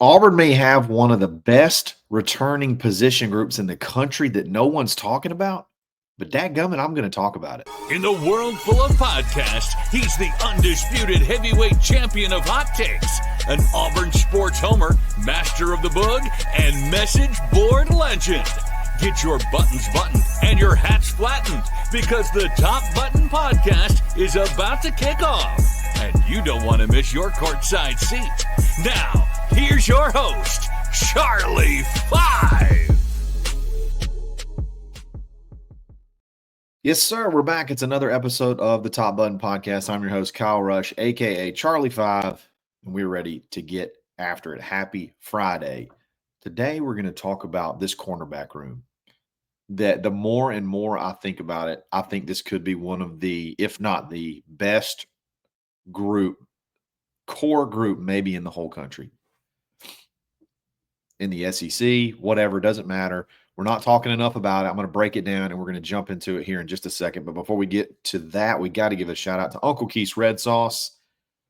Auburn may have one of the best returning position groups in the country that no one's talking about, but dadgummit, I'm going to talk about it. In the world full of podcasts, he's the undisputed heavyweight champion of hot takes, an Auburn sports homer, master of the boog, and message board legend. Get your buttons buttoned and your hats flattened because the Top Button Podcast is about to kick off, and you don't want to miss your courtside seat. Now, here's your host, Charlie Five. Yes, sir. We're back. It's another episode of the Top Button Podcast. I'm your host, Kyle Rush, a.k.a. Charlie Five, and we're ready to get after it. Happy Friday. Today, we're going to talk about this cornerback room. That the more and more I think about it, I think this could be one of the, if not the best core group maybe in the whole country. In the SEC, whatever, doesn't matter. We're not talking enough about it. I'm going to break it down, and we're going to jump into it here in just a second. But before we get to that, we got to give a shout-out to Uncle Keith's Red Sauce.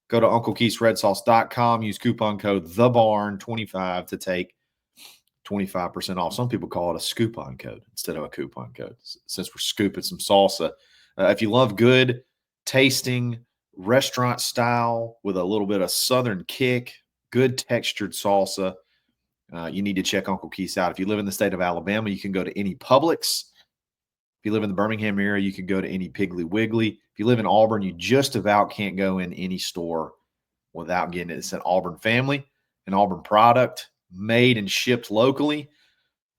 Go to UncleKeith'sRedSauce.com. Use coupon code THEBARN25 to take 25% off. Some people call it a scoop-on code instead of a coupon code, since we're scooping some salsa. If you love good tasting restaurant style with a little bit of southern kick, good textured salsa, you need to check Uncle Keith's out. If you live in the state of Alabama, you can go to any Publix. If you live in the Birmingham area, you can go to any Piggly Wiggly. If you live in Auburn, you just about can't go in any store without getting it. It's an Auburn family, an Auburn product, made and shipped locally.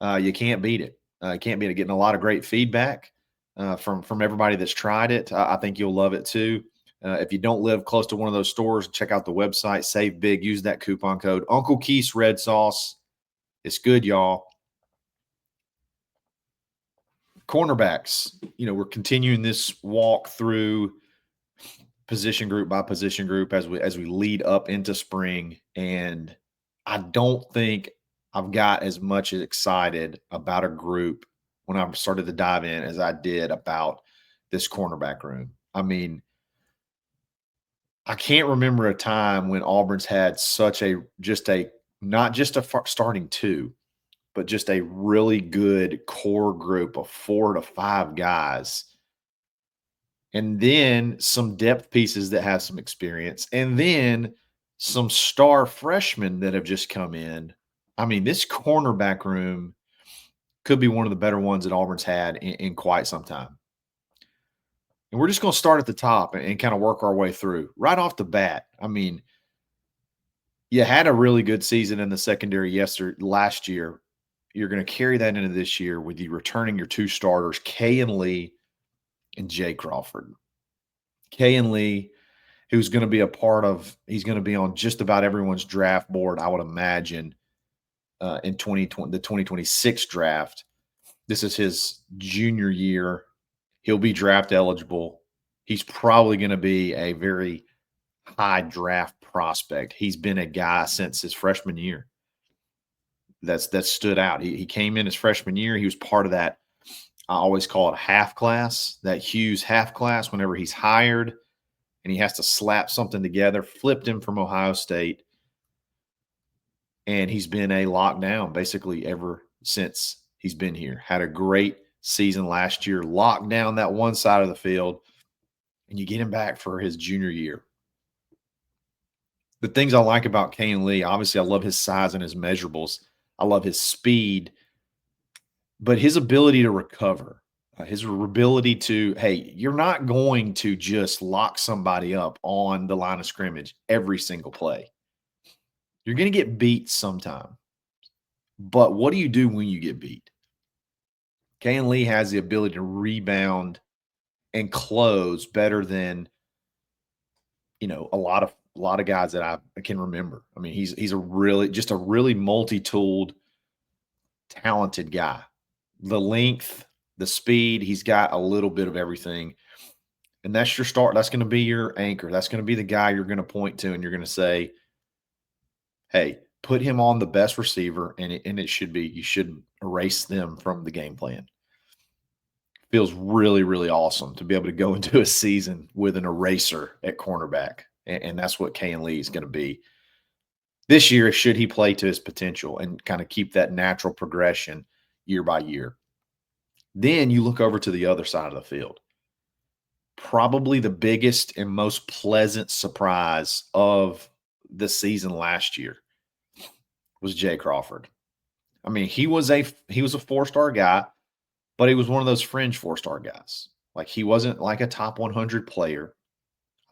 You can't beat it. You can't beat it. Getting a lot of great feedback from everybody that's tried it. I think you'll love it too. If you don't live close to one of those stores, check out the website. Save big. Use that coupon code Uncle Keith's Red Sauce. It's good, y'all. Cornerbacks. We're continuing this walk through position group by position group as we lead up into spring, and I don't think I've got as much excited about a group when I started to dive in as I did about this cornerback room. I mean, I can't remember a time when Auburn's had such not just a starting two, but just a really good core group of 4 to 5 guys. And then some depth pieces that have some experience. And then some star freshmen that have just come in. I mean, this cornerback room could be one of the better ones that Auburn's had in quite some time. And we're just going to start at the top and kind of work our way through. Right off the bat, I mean, you had a really good season in the secondary last year. You're going to carry that into this year with you returning your 2 starters, Kayin and Jay Crawford. Kayin, who's going to be he's going to be on just about everyone's draft board, I would imagine, in the 2026 draft. This is his junior year. He'll be draft eligible. He's probably going to be a very high draft prospect. He's been a guy since his freshman year that stood out. He came in his freshman year. He was part of that, I always call it a half class, that Hughes half class whenever he's hired and he has to slap something together. Flipped him from Ohio State, and he's been a lockdown basically ever since he's been here. Had a great season last year, locked down that one side of the field, and you get him back for his junior year. The things I like about Kayin, obviously I love his size and his measurables. I love his speed, but his ability to recover, his ability to, hey, you're not going to just lock somebody up on the line of scrimmage every single play. You're going to get beat sometime. But what do you do when you get beat? Kayin has the ability to rebound and close better than, a lot of guys that I can remember. I mean, he's a really multi-tooled, talented guy. The length, the speed, he's got a little bit of everything. And that's your start. That's going to be your anchor. That's going to be the guy you're going to point to, and you're going to say, hey, put him on the best receiver, and it should be, you shouldn't erase them from the game plan. Feels really, really awesome to be able to go into a season with an eraser at cornerback. And that's what Kayin is going to be. This year, should he play to his potential and kind of keep that natural progression year by year? Then you look over to the other side of the field. Probably the biggest and most pleasant surprise of the season last year was Jay Crawford. I mean, he was a 4-star guy, but he was one of those fringe 4-star guys. Like, he wasn't like a top 100 player.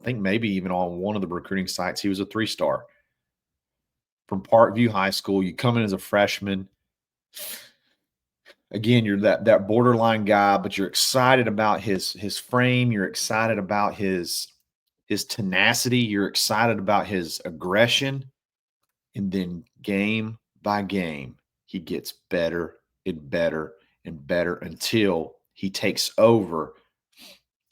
I think maybe even on one of the recruiting sites, he was a 3-star. From Parkview High School, you come in as a freshman. Again, you're that borderline guy, but you're excited about his frame. You're excited about his tenacity. You're excited about his aggression. And then game by game, he gets better and better and better until he takes over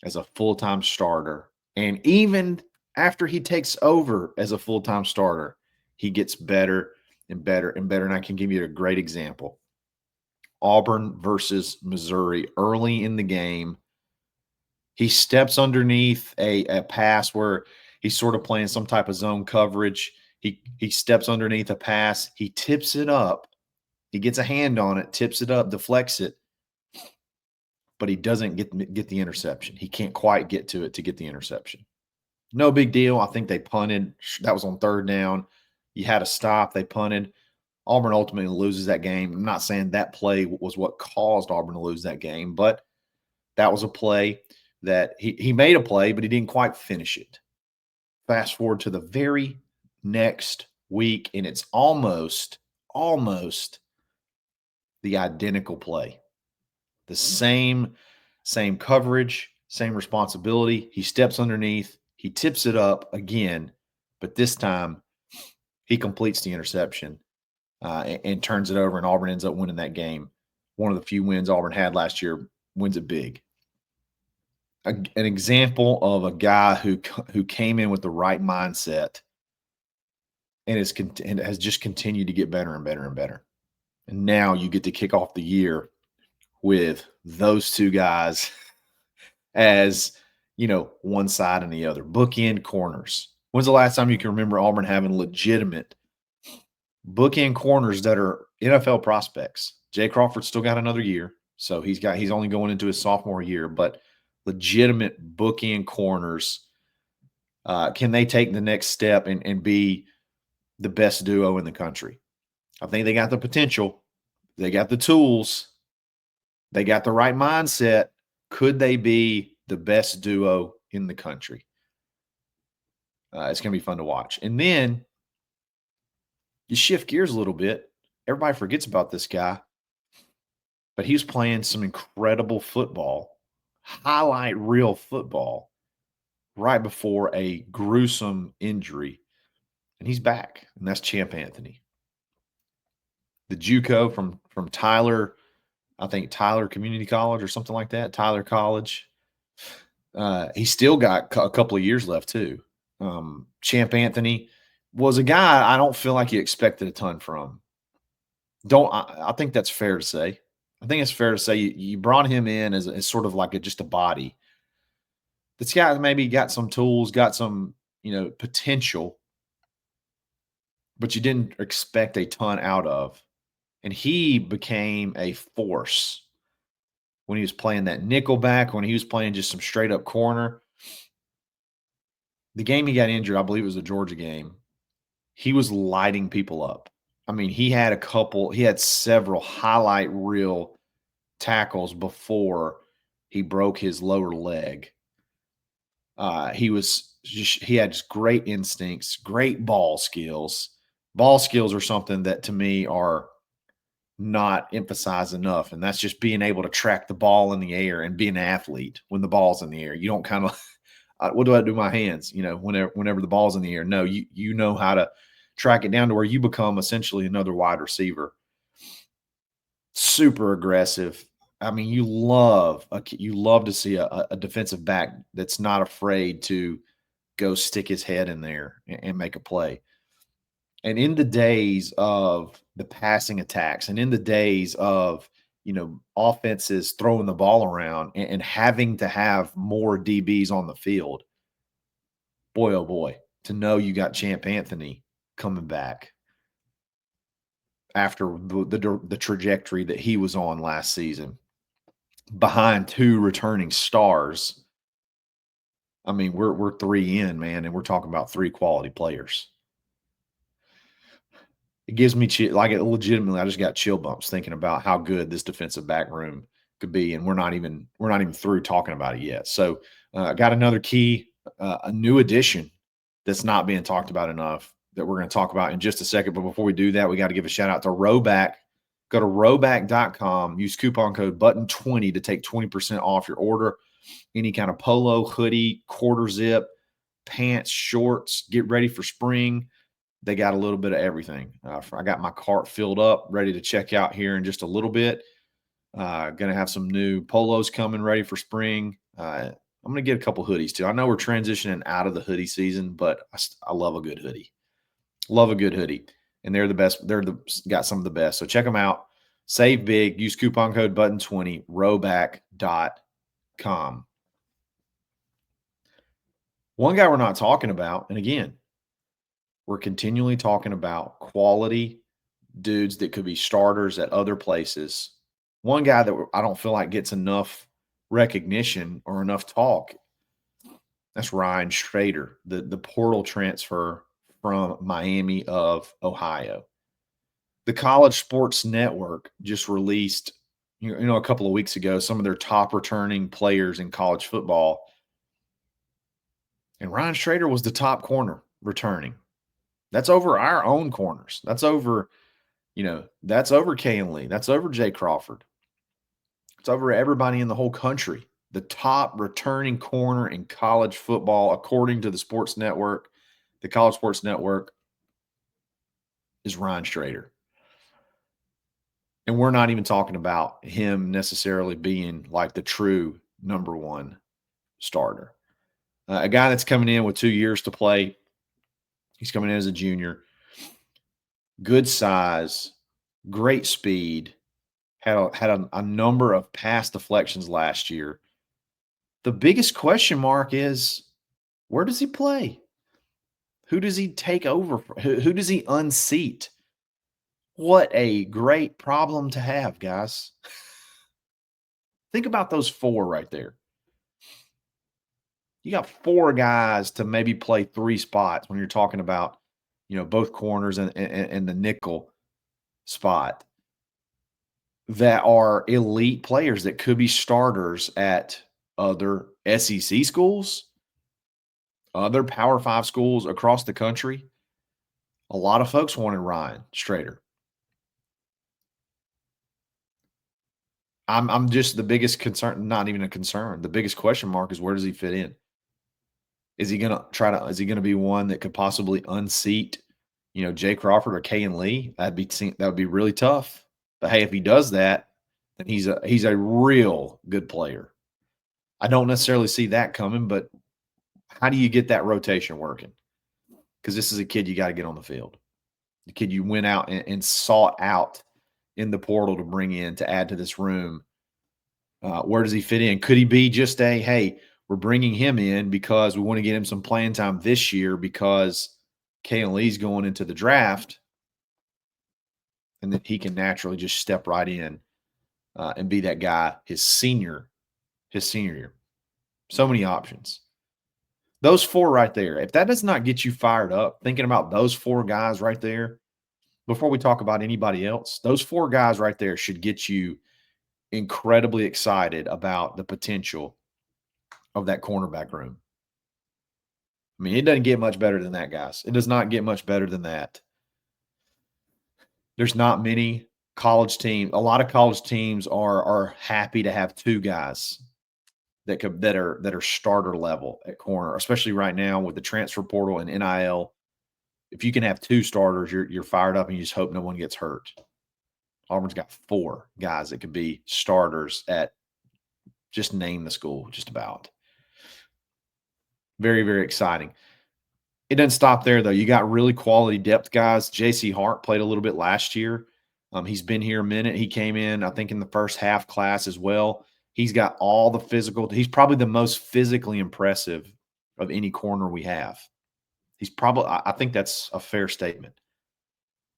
as a full-time starter. And even after he takes over as a full-time starter, he gets better and better and better. And I can give you a great example. Auburn versus Missouri early in the game. He steps underneath a pass where he's sort of playing some type of zone coverage. He steps underneath a pass. He tips it up. He gets a hand on it, tips it up, deflects it, but he doesn't get the interception. He can't quite get to it to get the interception. No big deal. I think they punted. That was on 3rd down. You had a stop. They punted. Auburn ultimately loses that game. I'm not saying that play was what caused Auburn to lose that game, but that was a play that he made a play, but he didn't quite finish it. Fast forward to the very next week, and it's almost the identical play. The same coverage, same responsibility. He steps underneath. He tips it up again, but this time he completes the interception. And turns it over, and Auburn ends up winning that game. One of the few wins Auburn had last year, wins it big. An example of a guy who came in with the right mindset and has just continued to get better and better and better. And now you get to kick off the year with those two guys as, one side and the other. Bookend corners. When's the last time you can remember Auburn having legitimate bookend corners that are NFL prospects? Jay Crawford still got another year, so he's only going into his sophomore year, but legitimate bookend corners. Can they take the next step and be the best duo in the country? I think they got the potential. They got the tools. They got the right mindset. Could they be the best duo in the country? It's going to be fun to watch. And then you shift gears a little bit. Everybody forgets about this guy, but he was playing some incredible football, highlight reel football, right before a gruesome injury. And he's back, and that's Champ Anthony. The JUCO from Tyler, I think Tyler Community College or something like that, Tyler College. He's still got a couple of years left too. Champ Anthony was a guy I don't feel like you expected a ton from. I think that's fair to say. I think it's fair to say you brought him in as sort of like just a body. This guy maybe got some tools, got some, potential, but you didn't expect a ton out of. And he became a force when he was playing that nickel back, when he was playing just some straight up corner. The game he got injured, I believe it was the Georgia game, he was lighting people up. I mean, he had several highlight reel tackles before he broke his lower leg. He had just great instincts, great ball skills. Ball skills are something that to me are not emphasized enough, and that's just being able to track the ball in the air and be an athlete when the ball's in the air. You don't kind of what do I do with my hands? Whenever the ball's in the air. No, you know how to track it down to where you become essentially another wide receiver. Super aggressive. I mean, you love to see a defensive back that's not afraid to go stick his head in there and make a play. And in the days of the passing attacks and in the days of, offenses throwing the ball around and having to have more DBs on the field, boy, oh boy, to know you got Champ Anthony coming back after the trajectory that he was on last season, behind 2 returning stars. I mean, we're 3 in, man, and we're talking about 3 quality players. It gives me legitimately, I just got chill bumps thinking about how good this defensive back room could be, and we're not even through talking about it yet. So, I got another key, a new addition that's not being talked about enough that we're going to talk about in just a second. But before we do that, we got to give a shout out to Rowback. Go to rowback.com, use coupon code BUTTON20 to take 20% off your order. Any kind of polo, hoodie, quarter zip, pants, shorts, get ready for spring. They got a little bit of everything. I got my cart filled up, ready to check out here in just a little bit. Going to have some new polos coming ready for spring. I'm going to get a couple hoodies too. I know we're transitioning out of the hoodie season, but I love a good hoodie. Love a good hoodie. And they're the best. Got some of the best. So check them out. Save big. Use coupon code BUTTON20, rowback.com. One guy we're not talking about, and again, we're continually talking about quality dudes that could be starters at other places. One guy that I don't feel like gets enough recognition or enough talk, that's Ryan Strader, the portal transfer from Miami of Ohio. The College Sports Network just released, a couple of weeks ago, some of their top returning players in college football. And Ryan Strader was the top corner returning. That's over our own corners. That's over, that's over Kayin. That's over Jay Crawford. It's over everybody in the whole country. The top returning corner in college football, according to the Sports Network, the College Sports Network, is Ryan Strader. And we're not even talking about him necessarily being like the true number one starter. A guy that's coming in with 2 years to play. He's coming in as a junior. Good size, great speed. Had a number of pass deflections last year. The biggest question mark is, where does he play? Who does he take over? Who does he unseat? What a great problem to have, guys. Think about those 4 right there. You got 4 guys to maybe play 3 spots when you're talking about, both corners and the nickel spot that are elite players that could be starters at other SEC schools, other Power 5 schools across the country. A lot of folks wanted Ryan Strader. I'm just the biggest concern, not even a concern. The biggest question mark is, where does he fit in? Is he gonna be one that could possibly unseat, Jay Crawford or Kayin? That would be really tough. But hey, if he does that, then he's a real good player. I don't necessarily see that coming, but how do you get that rotation working? Because this is a kid you got to get on the field. The kid you went out and sought out in the portal to bring in to add to this room. Where does he fit in? Could he be just hey, we're bringing him in because we want to get him some playing time this year because Kayin going into the draft, and then he can naturally just step right in and be that guy his senior year. So many options. Those 4 right there, if that does not get you fired up, thinking about those 4 guys right there, before we talk about anybody else, those 4 guys right there should get you incredibly excited about the potential of that cornerback room. I mean, it doesn't get much better than that, guys. It does not get much better than that. There's not many college teams. A lot of college teams are happy to have 2 guys that are starter level at corner, especially right now with the transfer portal and NIL. If you can have 2 starters, you're fired up and you just hope no one gets hurt. Auburn's got 4 guys that could be starters at just name the school, just about. Very, very exciting. It doesn't stop there, though. You got really quality depth guys. JC Hart played a little bit last year. He's been here a minute. He came in, I think, in the first half class as well. He's got all the physical. He's probably the most physically impressive of any corner we have. I think that's a fair statement.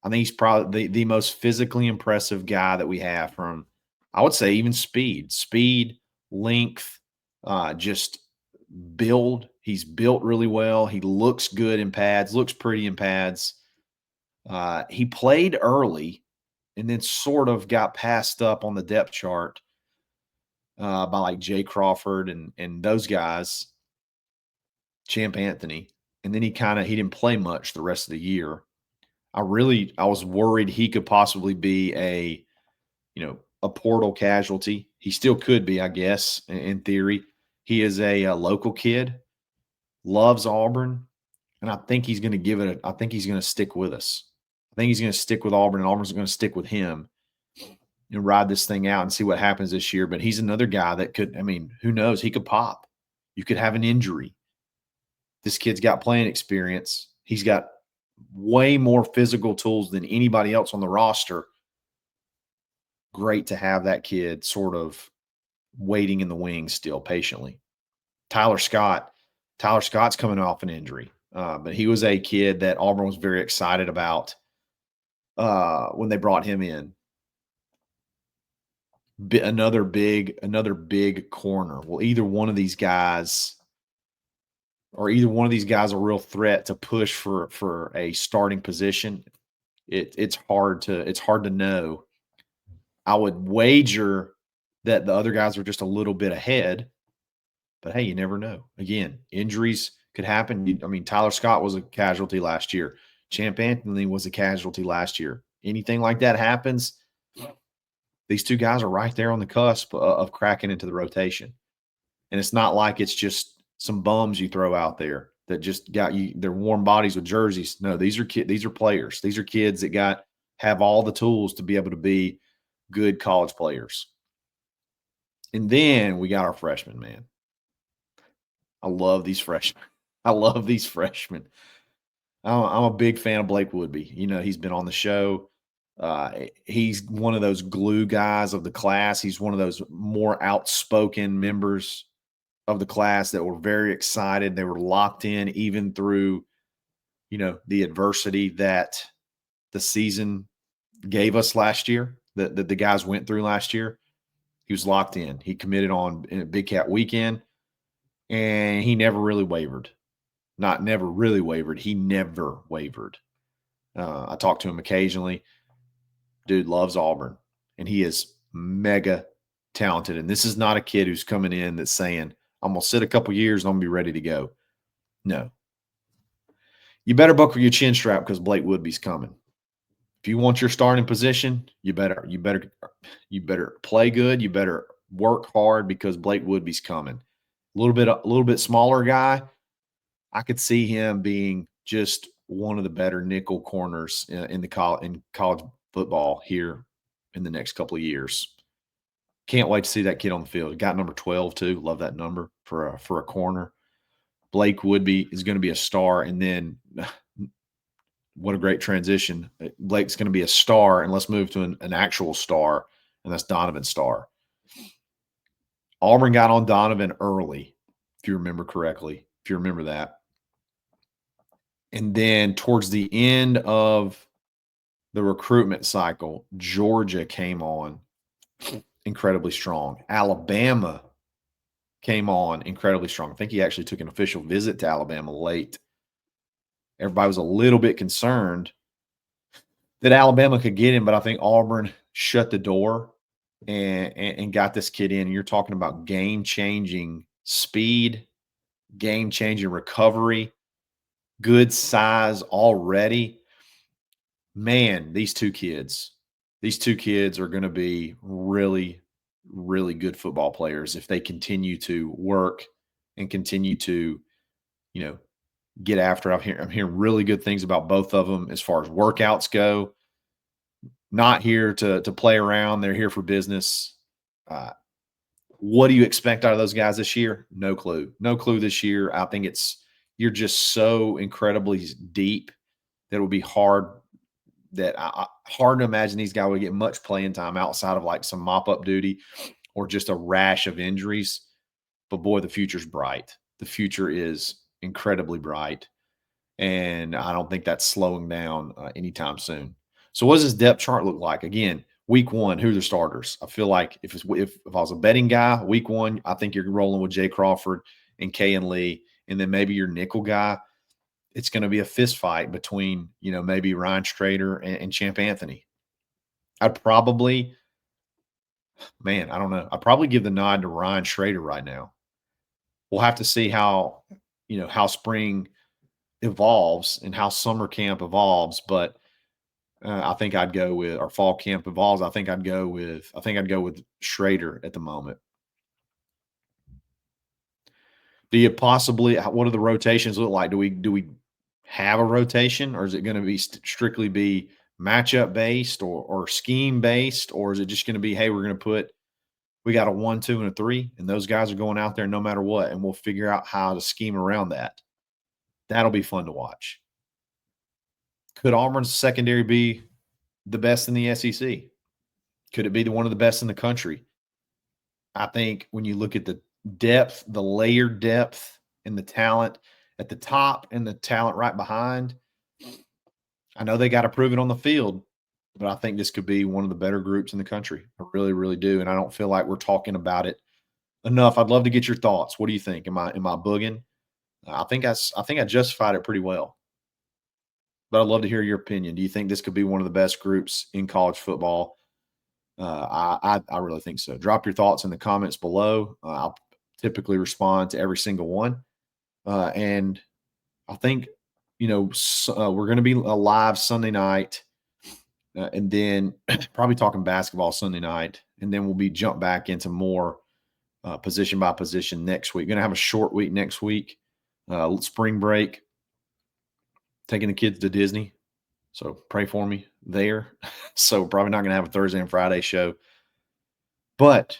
I think he's probably the most physically impressive guy that we have from, I would say, even speed, length, just build. He's built really well. He looks good in pads, looks pretty in pads. He played early and then sort of got passed up on the depth chart by like Jay Crawford and those guys, Champ Anthony. And then he didn't play much the rest of the year. I was worried he could possibly be a portal casualty. He still could be, I guess, in theory. He is a local kid, loves Auburn, and I think he's going to I think he's going to stick with us. I think he's going to stick with Auburn, and Auburn's going to stick with him and ride this thing out and see what happens this year. But he's another guy that could, who knows? He could pop. You could have an injury. This kid's got playing experience. He's got way more physical tools than anybody else on the roster. Great to have that kid sort of waiting in the wings still patiently. Tyler Scott's coming off an injury, but he was a kid that Auburn was very excited about when they brought him in. Another big corner. Well, either one of these guys a real threat to push for a starting position. It's hard to know. I would wager that the other guys are just a little bit ahead, but hey, you never know. Again, injuries could happen. Tyler Scott was a casualty last year. Champ Anthony was a casualty last year. Anything like that happens, these two guys are right there on the cusp of cracking into the rotation. And it's not like it's just some bums you throw out there that just got you their warm bodies with jerseys. No, these are players. These are kids that have all the tools to be able to be good college players. And then we got our freshmen, man. I love these freshmen. I'm a big fan of Blake Woodby. He's been on the show. He's one of those glue guys of the class. He's one of those more outspoken members of the class that were very excited. They were locked in even through, the adversity that the season gave us last year, that the guys went through last year. He was locked in. He committed on Big Cat weekend, and he never really wavered. Not never really wavered. He never wavered. I talk to him occasionally. Dude loves Auburn, and he is mega talented. And this is not a kid who's coming in that's saying, I'm going to sit a couple years and I'm going to be ready to go. No. You better buckle your chin strap because Blake Woodby's coming. If you want your starting position, you better play good. You better work hard because Blake Woodby's coming. A little bit smaller guy. I could see him being just one of the better nickel corners in college football here in the next couple of years. Can't wait to see that kid on the field. Got number 12 too. Love that number for a corner. Blake Woodby is going to be a star, and then what a great transition. Blake's going to be a star, and let's move to an actual star, and that's Donovan Starr. Auburn got on Donovan early, if you remember correctly, if you remember that. And then towards the end of the recruitment cycle, Georgia came on incredibly strong. Alabama came on incredibly strong. I think he actually took an official visit to Alabama late. Everybody was a little bit concerned that Alabama could get him, but I think Auburn shut the door and got this kid in. And you're talking about game-changing speed, game-changing recovery, good size already. Man, these two kids are going to be really, really good football players if they continue to work and continue to, get after it. I'm hearing really good things about both of them as far as workouts go. Not here to play around. They're here for business. What do you expect out of those guys this year? No clue. No clue this year. I think you're just so incredibly deep that it would be hard to imagine these guys would get much playing time outside of like some mop-up duty or just a rash of injuries. But boy, the future's bright. The future is incredibly bright. and I don't think that's slowing down anytime soon. So what does this depth chart look like? Again, week one, who are the starters? I feel like if I was a betting guy, week one, I think you're rolling with Jay Crawford and Kayin Lee, and then maybe your nickel guy. It's going to be a fist fight between, maybe Ryan Strader and Champ Anthony. I'd probably, I don't know. I'd probably give the nod to Ryan Shrader right now. We'll have to see how spring evolves and how summer camp evolves, but I think I'd go with, or fall camp evolves. I think I'd go with Schrader at the moment. Do you possibly, what do the rotations look like? Do we have a rotation, or is it going to be strictly be matchup based or scheme based, or is it just going to be, hey, we got a 1, 2, and a 3, and those guys are going out there no matter what, and we'll figure out how to scheme around that. That'll be fun to watch. Could Auburn's secondary be the best in the SEC? Could it be one of the best in the country? I think when you look at the depth, the layered depth, and the talent at the top and the talent right behind, I know they got to prove it on the field, but I think this could be one of the better groups in the country. I really, really do, and I don't feel like we're talking about it enough. I'd love to get your thoughts. What do you think? Am I booging? I think I justified it pretty well, but I'd love to hear your opinion. Do you think this could be one of the best groups in college football? I really think so. Drop your thoughts in the comments below. I'll typically respond to every single one, and I think we're going to be live Sunday night, and then probably talking basketball Sunday night, and then we'll be jump back into more position by position next week. Going to have a short week next week. Spring break, taking the kids to Disney, so pray for me there. So probably not going to have a Thursday and Friday show, but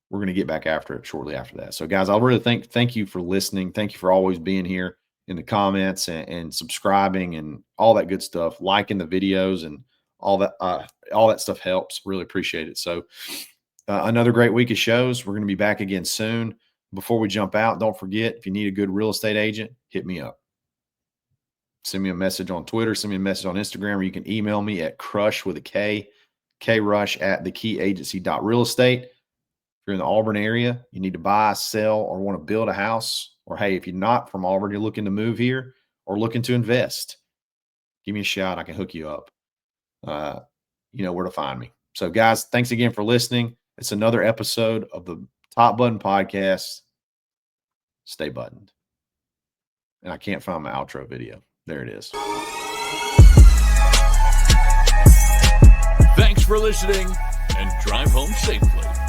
we're going to get back after it shortly after that. So guys, I'll really thank you for listening. Thank you for always being here in the comments and subscribing and all that good stuff, liking the videos and all that stuff helps. Really appreciate it. So another great week of shows. We're going to be back again soon. Before we jump out, don't forget, if you need a good real estate agent, hit me up. Send me a message on Twitter, send me a message on Instagram, or you can email me at crush with a K, krush@thekeyagency.realestate. If you're in the Auburn area, you need to buy, sell, or want to build a house, or hey, if you're not from Auburn, you're looking to move here or looking to invest, give me a shout. I can hook you up. You know where to find me. So guys, thanks again for listening. It's another episode of the Top Button Podcast. Stay buttoned. And I can't find my outro video. There it is. Thanks for listening, and drive home safely.